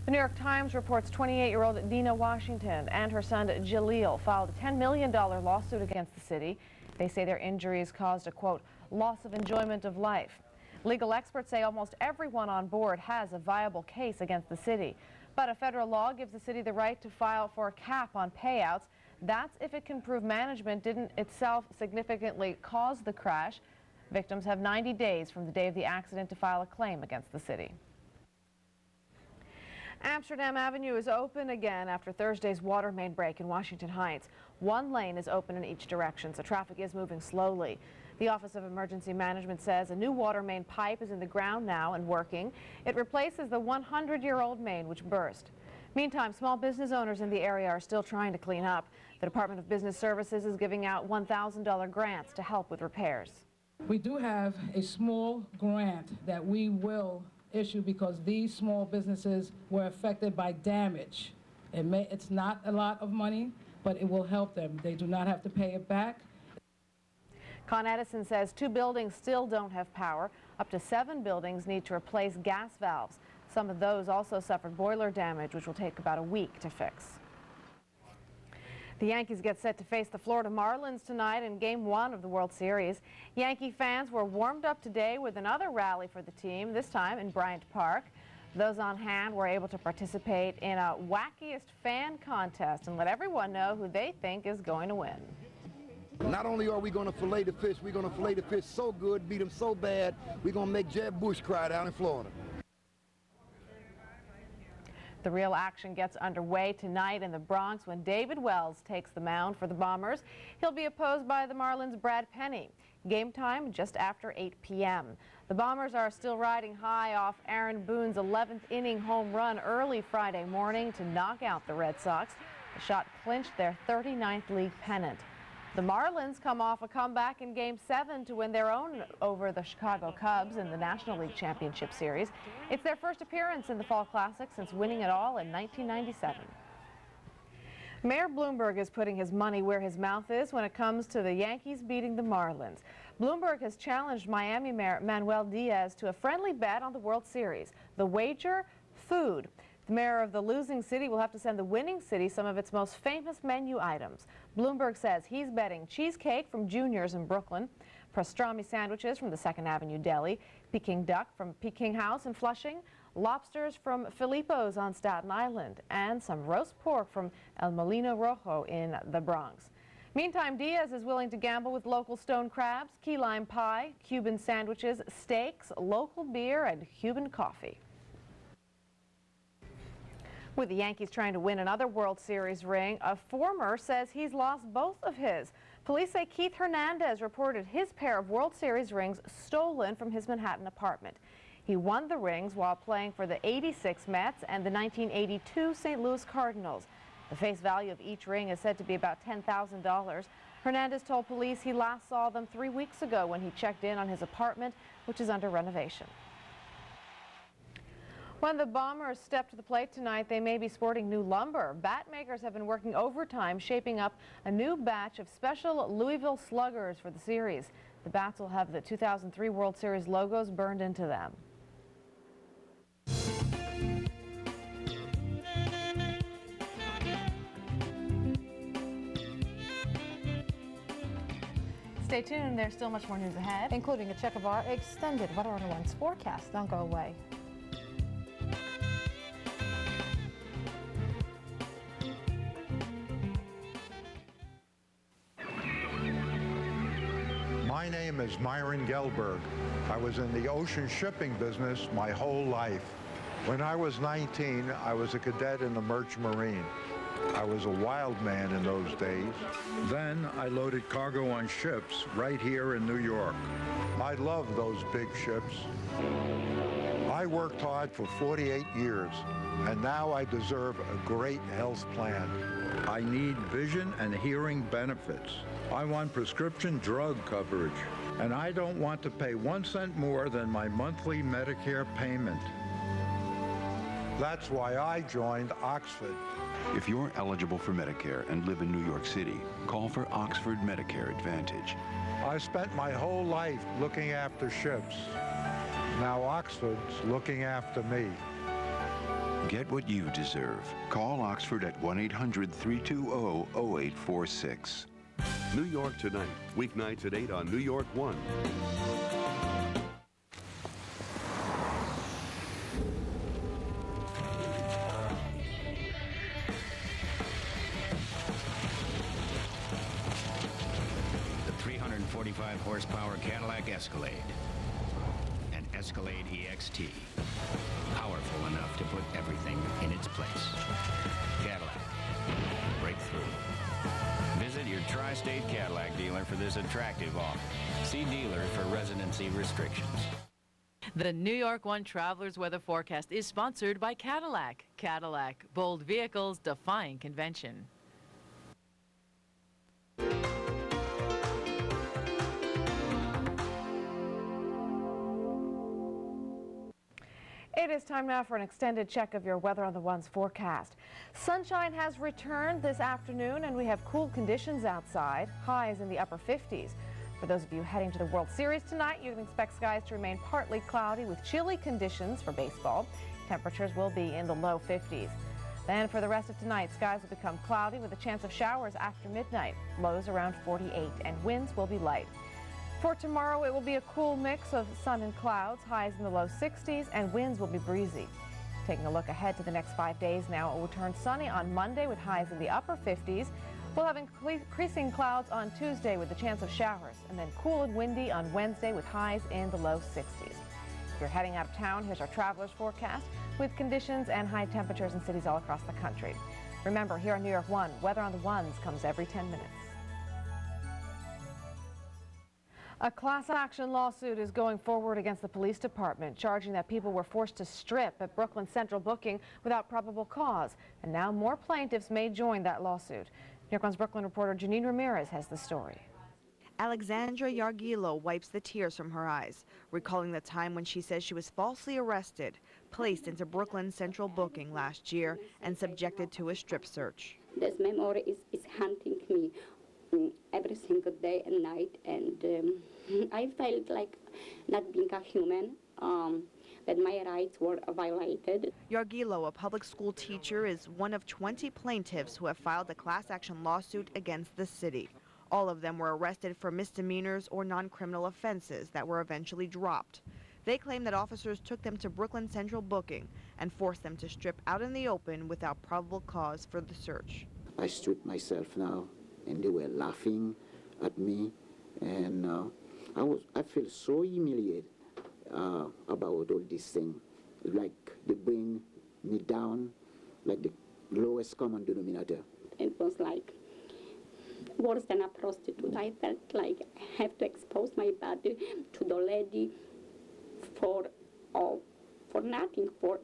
The New York Times reports 28-year-old Nina Washington and her son Jaleel filed a $10 million lawsuit against the city. They say their injuries caused a, quote, loss of enjoyment of life. Legal experts say almost everyone on board has a viable case against the city. But a federal law gives the city the right to file for a cap on payouts. That's if it can prove management didn't itself significantly cause the crash. Victims have 90 days from the day of the accident to file a claim against the city. Amsterdam Avenue is open again after Thursday's water main break in Washington Heights. One lane is open in each direction, so traffic is moving slowly. The Office of Emergency Management says a new water main pipe is in the ground now and working. It replaces the 100-year-old main which burst. Meantime, small business owners in the area are still trying to clean up. The Department of Business Services is giving out $1,000 grants to help with repairs. We do have a small grant that we will issue because these small businesses were affected by damage. It's not a lot of money, but it will help them. They do not have to pay it back. Con Edison says 2 buildings still don't have power. Up to 7 buildings need to replace gas valves. Some of those also suffered boiler damage, which will take about a week to fix. The Yankees get set to face the Florida Marlins tonight in Game 1 of the World Series. Yankee fans were warmed up today with another rally for the team, this time in Bryant Park. Those on hand were able to participate in a wackiest fan contest and let everyone know who they think is going to win. Not only are we going to fillet the fish, we're going to fillet the fish so good, beat them so bad, we're going to make Jeb Bush cry down in Florida. The real action gets underway tonight in the Bronx when David Wells takes the mound for the Bombers. He'll be opposed by the Marlins' Brad Penny. Game time just after 8 p.m. The Bombers are still riding high off Aaron Boone's 11th inning home run early Friday morning to knock out the Red Sox. The shot clinched their 39th league pennant. The Marlins come off a comeback in Game 7 to win their own over the Chicago Cubs in the National League Championship Series. It's their first appearance in the Fall Classic since winning it all in 1997. Mayor Bloomberg is putting his money where his mouth is when it comes to the Yankees beating the Marlins. Bloomberg has challenged Miami Mayor Manuel Diaz to a friendly bet on the World Series. The wager? Food. The mayor of the losing city will have to send the winning city some of its most famous menu items. Bloomberg says he's betting cheesecake from Junior's in Brooklyn, pastrami sandwiches from the 2nd Avenue Deli, Peking duck from Peking House in Flushing, lobsters from Filippo's on Staten Island, and some roast pork from El Molino Rojo in the Bronx. Meantime, Diaz is willing to gamble with local stone crabs, key lime pie, Cuban sandwiches, steaks, local beer, and Cuban coffee. With the Yankees trying to win another World Series ring, a former says he's lost both of his. Police say Keith Hernandez reported his pair of World Series rings stolen from his Manhattan apartment. He won the rings while playing for the '86 Mets and the 1982 St. Louis Cardinals. The face value of each ring is said to be about $10,000. Hernandez told police he last saw them 3 weeks ago when he checked in on his apartment, which is under renovation. When the Bombers step to the plate tonight, they may be sporting new lumber. Bat makers have been working overtime, shaping up a new batch of special Louisville Sluggers for the series. The bats will have the 2003 World Series logos burned into them. Stay tuned. There's still much more news ahead, including a check of our extended Weather Online's forecast. Don't go away. My name is Myron Gelberg. I was in the ocean shipping business my whole life. When I was 19, I was a cadet in the Merchant Marine. I was a wild man in those days. Then I loaded cargo on ships right here in New York. I love those big ships. I worked hard for 48 years, and now I deserve a great health plan. I need vision and hearing benefits. I want prescription drug coverage, and I don't want to pay 1 cent more than my monthly Medicare payment. That's why I joined Oxford. If you're eligible for Medicare and live in New York City, call for Oxford Medicare Advantage. I spent my whole life looking after ships. Now Oxford's looking after me. Get what you deserve. Call Oxford at 1-800-320-0846. New York Tonight, weeknights at 8 on New York 1. The 345 horsepower Cadillac Escalade. An Escalade EXT. Powerful enough to put everything in its place. Cadillac. Breakthrough. Visit your tri-state Cadillac dealer for this attractive offer. See dealer for residency restrictions. The New York One Traveler's Weather Forecast is sponsored by Cadillac. Cadillac, bold vehicles defying convention. It is time now for an extended check of your Weather on the One's forecast. Sunshine has returned this afternoon and we have cool conditions outside, highs in the upper 50s. For those of you heading to the World Series tonight, you can expect skies to remain partly cloudy with chilly conditions for baseball. Temperatures will be in the low 50s. Then for the rest of tonight, skies will become cloudy with a chance of showers after midnight. Lows around 48 and winds will be light. For tomorrow, it will be a cool mix of sun and clouds, highs in the low 60s, and winds will be breezy. Taking a look ahead to the next 5 days now, it will turn sunny on Monday with highs in the upper 50s. We'll have increasing clouds on Tuesday with a chance of showers, and then cool and windy on Wednesday with highs in the low 60s. If you're heading out of town, here's our traveler's forecast with conditions and high temperatures in cities all across the country. Remember, here on New York One, Weather on the Ones comes every 10 minutes. A class action lawsuit is going forward against the police department, charging that people were forced to strip at Brooklyn Central booking without probable cause. And now more plaintiffs may join that lawsuit. New York One's Brooklyn reporter Janine Ramirez has the story. Alexandra Yargilo wipes the tears from her eyes, recalling the time when she says she was falsely arrested, placed into Brooklyn Central booking last year, and subjected to a strip search. This memory is haunting me every single day and night, and I felt like not being a human, that my rights were violated. Yargilo, a public school teacher, is one of 20 plaintiffs who have filed a class action lawsuit against the city. All of them were arrested for misdemeanors or non-criminal offenses that were eventually dropped. They claim that officers took them to Brooklyn Central booking and forced them to strip out in the open without probable cause for the search. I stripped myself now, and they were laughing at me, and I feel so humiliated about all this thing. Like they bring me down, like the lowest common denominator. It was like worse than a prostitute. I felt like I have to expose my body to the lady for nothing, for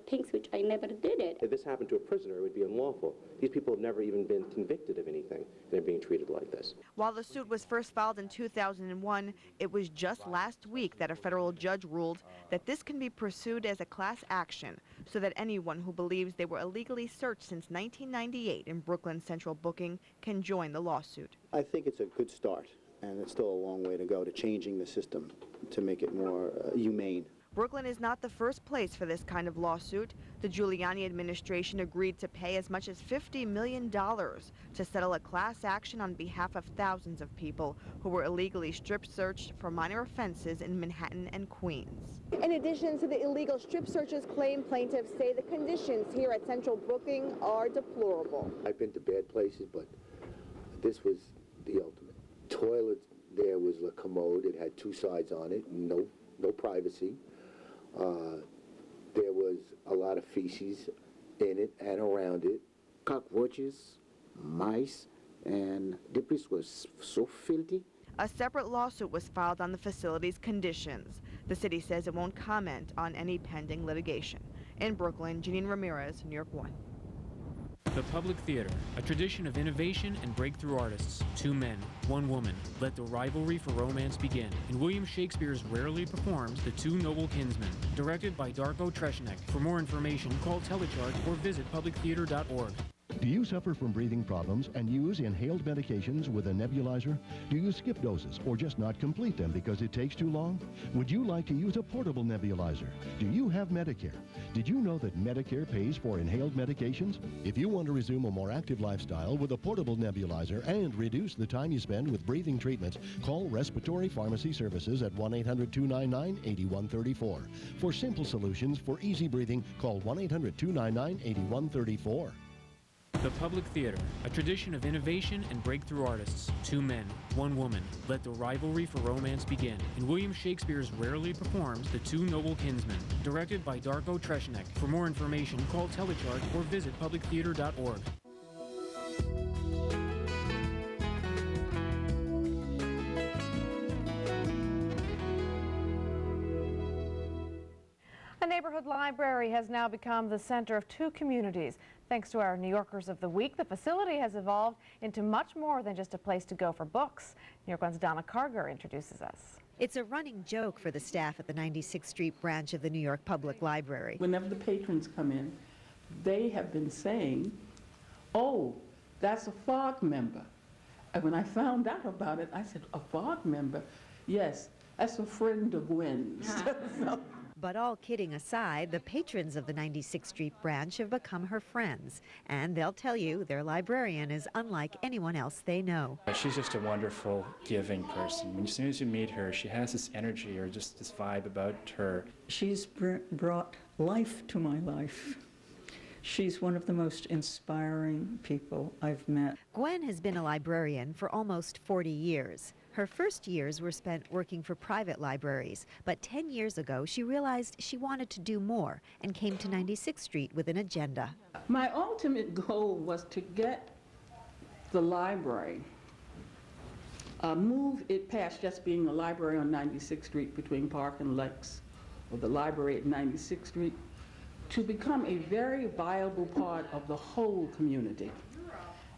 things which I never did it. If this happened to a prisoner, it would be unlawful. These people have never even been convicted of anything. They're being treated like this. While the suit was first filed in 2001, it was just last week that a federal judge ruled that this can be pursued as a class action, so that anyone who believes they were illegally searched since 1998 in Brooklyn Central booking can join the lawsuit. I think it's a good start, and it's still a long way to go to changing the system to make it more humane. Brooklyn is not the first place for this kind of lawsuit. The Giuliani administration agreed to pay as much as $50 million to settle a class action on behalf of thousands of people who were illegally strip searched for minor offenses in Manhattan and Queens. In addition to the illegal strip searches claimed, plaintiffs say the conditions here at Central Booking are deplorable. I've been to bad places, but this was the ultimate. Toilet there was a commode. It had two sides on it, no privacy. There was a lot of feces in it and around it. Cockroaches, mice, and the place was so filthy. A separate lawsuit was filed on the facility's conditions. The city says it won't comment on any pending litigation. In Brooklyn, Janine Ramirez, New York One. The Public Theater, a tradition of innovation and breakthrough artists. 2 men, 1 woman. Let the rivalry for romance begin. In William Shakespeare's Rarely Performed, The Two Noble Kinsmen. Directed by Darko Treshnik. For more information, call Telechart or visit publictheater.org. Do Do you suffer from breathing problems and use inhaled medications with a nebulizer? Do you skip doses or just not complete them because it takes too long? Would you like to use a portable nebulizer? Do you have Medicare? Did you know that Medicare pays for inhaled medications? If you want to resume a more active lifestyle with a portable nebulizer and reduce the time you spend with breathing treatments, call Respiratory Pharmacy Services at 1-800-299-8134. For simple solutions for easy breathing, call 1-800-299-8134. The Public Theater, a tradition of innovation and breakthrough artists. Two men, one woman. Let the rivalry for romance begin. In William Shakespeare's rarely performed The Two Noble Kinsmen, directed by Darko Treshnik. For more information, call Telechart or visit publictheater.org. A neighborhood library has now become the center of two communities. Thanks to our New Yorkers of the Week, the facility has evolved into much more than just a place to go for books. New York One's Donna Carger introduces us. It's a running joke for the staff at the 96th Street branch of the New York Public Library. Whenever the patrons come in, they have been saying, "Oh, that's a FOG member." And when I found out about it, I said, "A FOG member?" "Yes, that's a friend of Gwen's." So, but all kidding aside, the patrons of the 96th Street branch have become her friends, and they'll tell you their librarian is unlike anyone else they know. She's just a wonderful, giving person. As soon as you meet her, she has this energy or just this vibe about her. She's brought life to my life. She's one of the most inspiring people I've met. Gwen has been a librarian for almost 40 years. Her first years were spent working for private libraries, but 10 years ago she realized she wanted to do more and came to 96th Street with an agenda. my ultimate goal was to get the library, move it past just being a library on 96th Street between Park and Lex, or the library at 96th Street, to become a very viable part of the whole community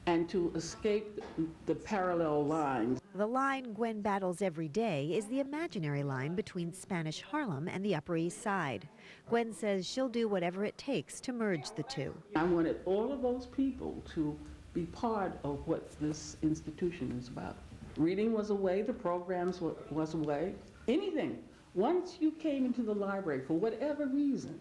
and to escape the parallel lines. The line Gwen battles every day is the imaginary line between Spanish Harlem and the Upper East Side. Gwen says she'll do whatever it takes to merge the two. I wanted all of those people to be part of what this institution is about. Reading was a way, the programs was a way, anything. Once you came into the library for whatever reason,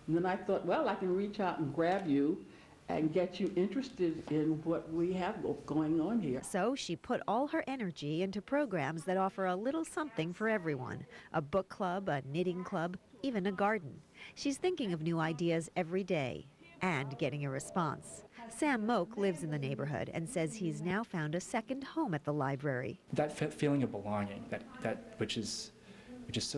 and then I thought, well, I can reach out and grab you and get you interested in what we have going on here. So she put all her energy into programs that offer a little something for everyone. A book club, a knitting club, even a garden. She's thinking of new ideas every day and getting a response. Sam Moak lives in the neighborhood and says he's now found a second home at the library. That feeling of belonging, which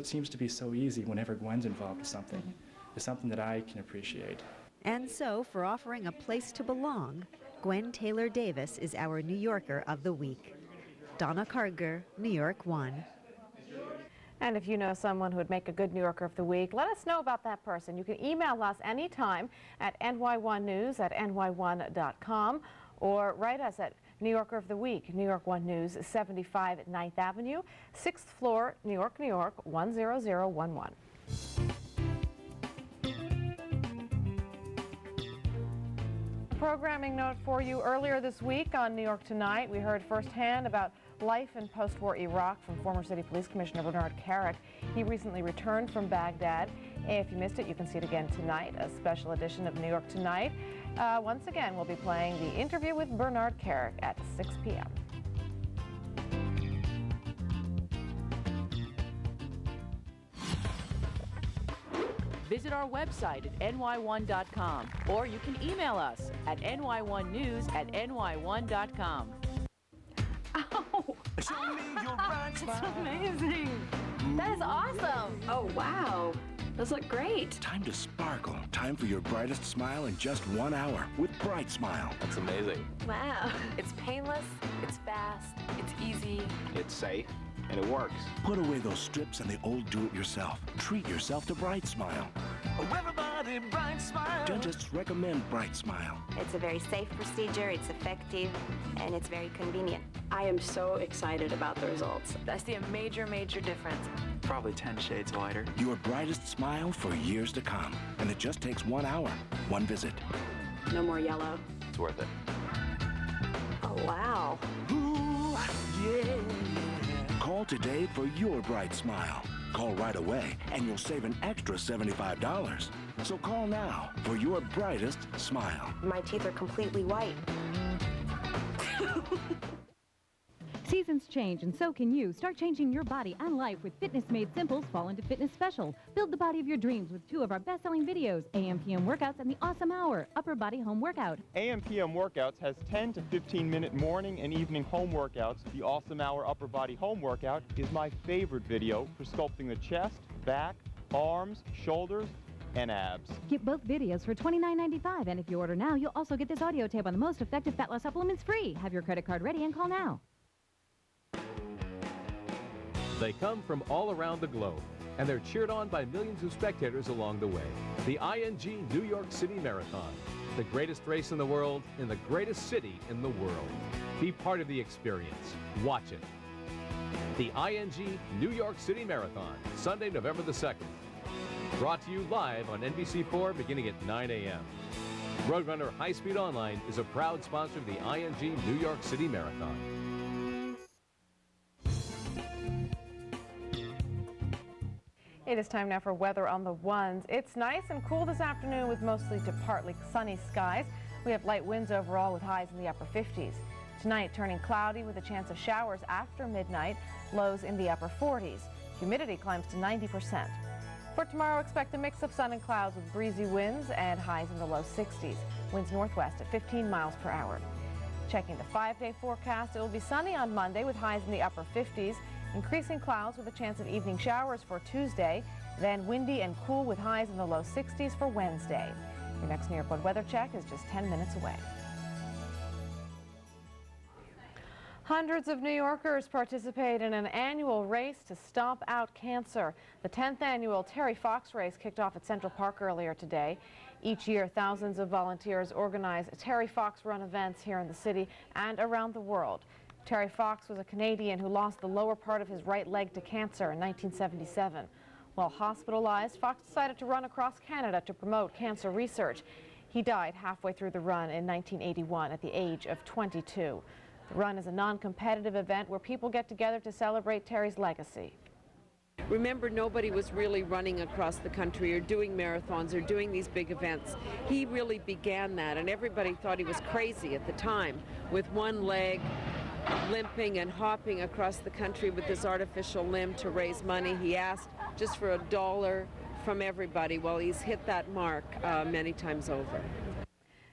seems to be so easy whenever Gwen's involved with something, is something that I can appreciate. And so, for offering a place to belong, Gwen Taylor Davis is our New Yorker of the Week. Donna Carger, New York One. And if you know someone who would make a good New Yorker of the Week, let us know about that person. You can email us anytime at ny1news@ny1.com or write us at New Yorker of the Week, New York One News, 75 9th Avenue, 6th floor, New York, New York, 10011. Programming note for you: earlier this week on New York Tonight, we heard firsthand about life in post-war Iraq from former City Police Commissioner Bernard Carrick. He recently returned from Baghdad. If you missed it, you can see it again tonight, a special edition of New York Tonight. Once again, we'll be playing the interview with Bernard Carrick at 6 p.m. Visit our website at ny1.com, or you can email us at ny1news@ny1.com. Ow! Show me your bright smile. That's amazing. That is awesome. Oh, wow. Those look great. Time to sparkle. Time for your brightest smile in just 1 hour with Bright Smile. That's amazing. Wow. It's painless, it's fast, it's easy. It's safe, and it works. Put away those strips and the old do-it-yourself. Treat yourself to Bright Smile. Oh, everybody, Bright Smile. Dentists recommend Bright Smile. It's a very safe procedure, it's effective, and it's very convenient. I am so excited about the results. I see a major, major difference. Probably 10 shades whiter. Your brightest smile for years to come. And it just takes 1 hour, one visit. No more yellow. it's worth it. Oh, wow. Ooh, yeah. Call today for your bright smile. Call right away and you'll save an extra $75. So call now for your brightest smile. My teeth are completely white. Seasons change, and so can you. Start changing your body and life with Fitness Made Simple's Fall into Fitness Special. Build the body of your dreams with 2 of our best-selling videos, AM/PM Workouts and the Awesome Hour, Upper Body Home Workout. AM/PM Workouts has 10 to 15-minute morning and evening home workouts. The Awesome Hour Upper Body Home Workout is my favorite video for sculpting the chest, back, arms, shoulders, and abs. Get both videos for $29.95, and if you order now, you'll also get this audio tape on the most effective fat loss supplements free. Have your credit card ready and call now. They come from all around the globe, and they're cheered on by millions of spectators along the way. The ING New York City Marathon, the greatest race in the world in the greatest city in the world. Be part of the experience. Watch it. The ING New York City Marathon, Sunday, November the 2nd. Brought to you live on NBC4 beginning at 9 a.m. Roadrunner High Speed Online is a proud sponsor of the ING New York City Marathon. It is time now for weather on the ones. It's nice and cool this afternoon with mostly to partly sunny skies. We have light winds overall with highs in the upper 50s. Tonight turning cloudy with a chance of showers after midnight, lows in the upper 40s. Humidity climbs to 90%. For tomorrow, expect a mix of sun and clouds with breezy winds and highs in the low 60s. Winds northwest at 15 miles per hour. Checking the 5-day forecast, it will be sunny on Monday with highs in the upper 50s. Increasing clouds with a chance of evening showers for Tuesday, then windy and cool with highs in the low 60s for Wednesday. Your next near-airport weather check is just 10 minutes away. Hundreds of New Yorkers participate in an annual race to stomp out cancer. The 10th annual Terry Fox race kicked off at Central Park earlier today. Each year, thousands of volunteers organize Terry Fox run events here in the city and around the world. Terry Fox was a Canadian who lost the lower part of his right leg to cancer in 1977. While hospitalized, Fox decided to run across Canada to promote cancer research. He died halfway through the run in 1981 at the age of 22. The run is a non-competitive event where people get together to celebrate Terry's legacy. Remember, nobody was really running across the country or doing marathons or doing these big events. He really began that, and everybody thought he was crazy at the time, with one leg limping and hopping across the country with this artificial limb to raise money. He asked just for $1 from everybody. Well, he's hit that mark many times over.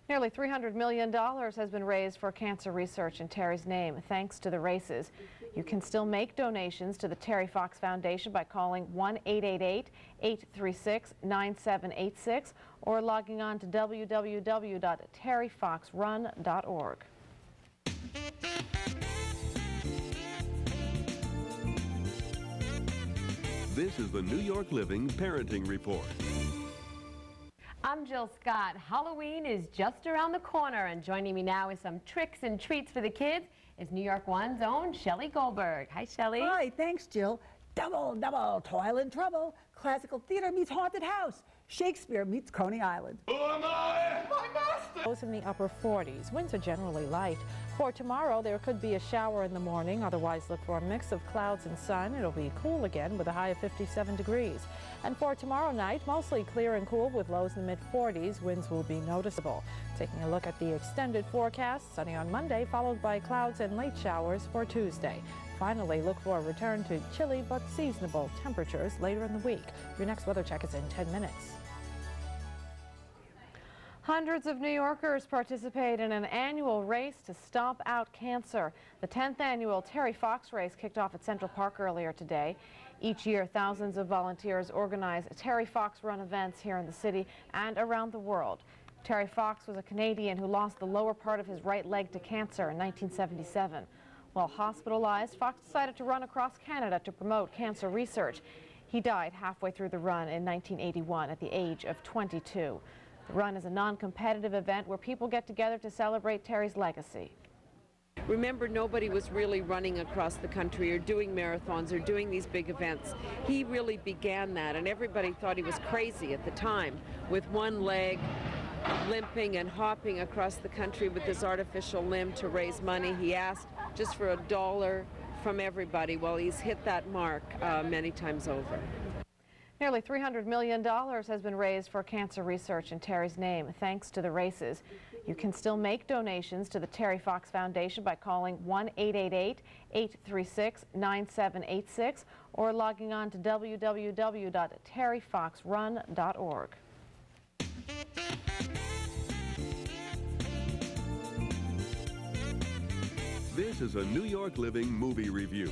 Nearly $300 million has been raised for cancer research in Terry's name, thanks to the races. You can still make donations to the Terry Fox Foundation by calling 1-888-836-9786 or logging on to www.terryfoxrun.org. This is the New York Living Parenting Report. I'm Jill Scott. Halloween is just around the corner, and joining me now with some tricks and treats for the kids is New York One's own Shelley Goldberg. Hi, Shelley. Hi, thanks, Jill. Double, double, toil and trouble. Classical theater meets haunted house. Shakespeare meets Coney Island. Who am I? My master! Lows in the upper 40s. Winds are generally light. For tomorrow, there could be a shower in the morning. Otherwise, look for a mix of clouds and sun. It'll be cool again with a high of 57 degrees. And for tomorrow night, mostly clear and cool with lows in the mid-40s. Winds will be noticeable. Taking a look at the extended forecast, sunny on Monday, followed by clouds and late showers for Tuesday. Finally, look for a return to chilly but seasonable temperatures later in the week. Your next weather check is in 10 minutes. Hundreds of New Yorkers participate in an annual race to stomp out cancer. The 10th annual Terry Fox race kicked off at Central Park earlier today. Each year, thousands of volunteers organize Terry Fox run events here in the city and around the world. Terry Fox was a Canadian who lost the lower part of his right leg to cancer in 1977. While hospitalized, Fox decided to run across Canada to promote cancer research. He died halfway through the run in 1981 at the age of 22. The run is a non-competitive event where people get together to celebrate Terry's legacy. Remember, nobody was really running across the country or doing marathons or doing these big events. He really began that, and everybody thought he was crazy at the time, with one leg limping and hopping across the country with this artificial limb to raise money. He asked just for $1 from everybody. Well, he's hit that mark many times over. Nearly $300 million has been raised for cancer research in Terry's name, thanks to the races. You can still make donations to the Terry Fox Foundation by calling 1-888-836-9786 or logging on to www.terryfoxrun.org. This is a New York Living movie review.